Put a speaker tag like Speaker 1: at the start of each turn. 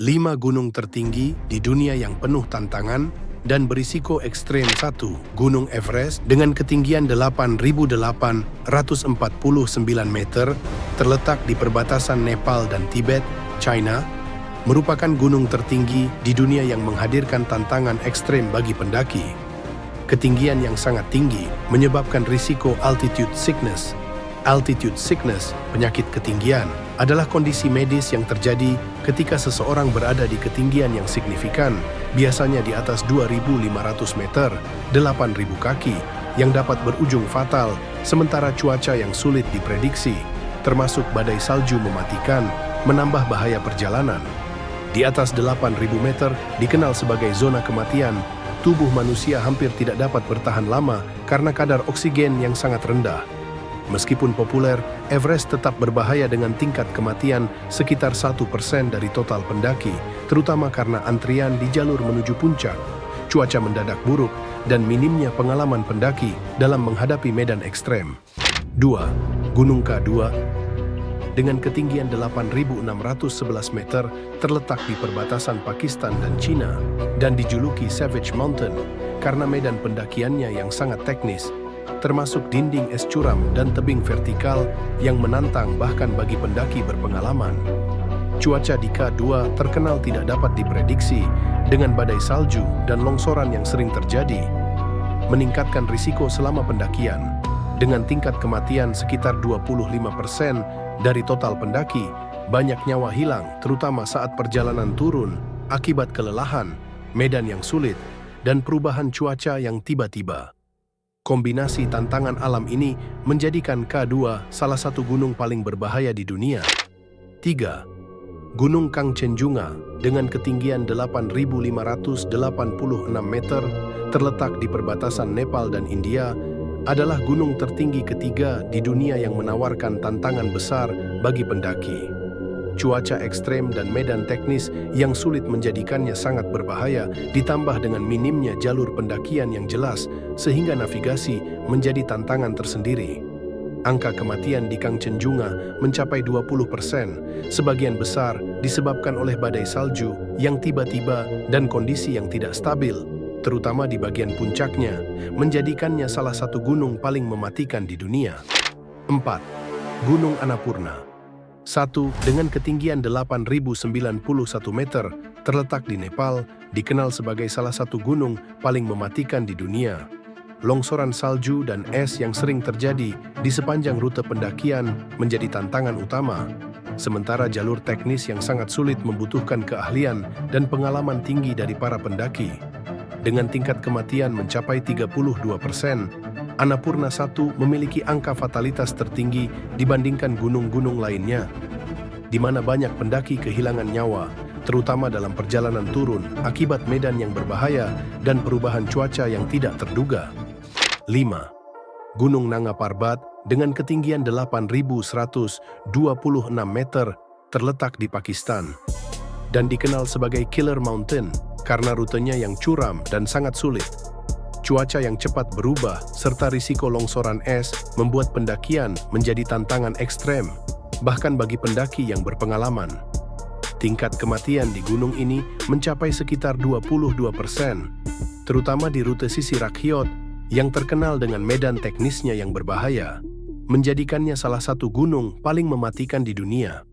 Speaker 1: 5 gunung tertinggi di dunia yang penuh tantangan dan berisiko ekstrem. 1. Gunung Everest dengan ketinggian 8.849 meter, terletak di perbatasan Nepal dan Tibet, China, merupakan gunung tertinggi di dunia yang menghadirkan tantangan ekstrem bagi pendaki. Ketinggian yang sangat tinggi menyebabkan risiko altitude sickness. Altitude sickness, penyakit ketinggian, adalah kondisi medis yang terjadi ketika seseorang berada di ketinggian yang signifikan, biasanya di atas 2.500 meter, 8.000 kaki, yang dapat berujung fatal, sementara cuaca yang sulit diprediksi, termasuk badai salju mematikan, menambah bahaya perjalanan. Di atas 8.000 meter dikenal sebagai zona kematian. Tubuh manusia hampir tidak dapat bertahan lama karena kadar oksigen yang sangat rendah. Meskipun populer, Everest tetap berbahaya dengan tingkat kematian sekitar 1% dari total pendaki, terutama karena antrian di jalur menuju puncak, cuaca mendadak buruk, dan minimnya pengalaman pendaki dalam menghadapi medan ekstrem. 2. Gunung K2 dengan ketinggian 8.611 meter, terletak di perbatasan Pakistan dan China, dan dijuluki Savage Mountain karena medan pendakiannya yang sangat teknis, termasuk dinding es curam dan tebing vertikal yang menantang bahkan bagi pendaki berpengalaman. Cuaca di K2 terkenal tidak dapat diprediksi dengan badai salju dan longsoran yang sering terjadi, meningkatkan risiko selama pendakian. Dengan tingkat kematian sekitar 25% dari total pendaki, banyak nyawa hilang terutama saat perjalanan turun akibat kelelahan, medan yang sulit, dan perubahan cuaca yang tiba-tiba. Kombinasi tantangan alam ini menjadikan K2 salah satu gunung paling berbahaya di dunia. 3. Gunung Kangchenjunga dengan ketinggian 8.586 meter, terletak di perbatasan Nepal dan India, adalah gunung tertinggi ketiga di dunia yang menawarkan tantangan besar bagi pendaki. Cuaca ekstrem dan medan teknis yang sulit menjadikannya sangat berbahaya, ditambah dengan minimnya jalur pendakian yang jelas, sehingga navigasi menjadi tantangan tersendiri. Angka kematian di Kangchenjunga mencapai 20%, sebagian besar disebabkan oleh badai salju yang tiba-tiba dan kondisi yang tidak stabil, terutama di bagian puncaknya, menjadikannya salah satu gunung paling mematikan di dunia. 4. Gunung Annapurna. 1. Dengan ketinggian 8.091 meter, terletak di Nepal, dikenal sebagai salah satu gunung paling mematikan di dunia. Longsoran salju dan es yang sering terjadi di sepanjang rute pendakian menjadi tantangan utama, sementara jalur teknis yang sangat sulit membutuhkan keahlian dan pengalaman tinggi dari para pendaki. Dengan tingkat kematian mencapai 32%, Annapurna 1 memiliki angka fatalitas tertinggi dibandingkan gunung-gunung lainnya, di mana banyak pendaki kehilangan nyawa, terutama dalam perjalanan turun akibat medan yang berbahaya dan perubahan cuaca yang tidak terduga. 5. Gunung Nanga Parbat dengan ketinggian 8.126 meter, terletak di Pakistan, dan dikenal sebagai Killer Mountain karena rutenya yang curam dan sangat sulit. Cuaca yang cepat berubah serta risiko longsoran es membuat pendakian menjadi tantangan ekstrem, bahkan bagi pendaki yang berpengalaman. Tingkat kematian di gunung ini mencapai sekitar 22%, terutama di rute sisi Rakhyot yang terkenal dengan medan teknisnya yang berbahaya, menjadikannya salah satu gunung paling mematikan di dunia.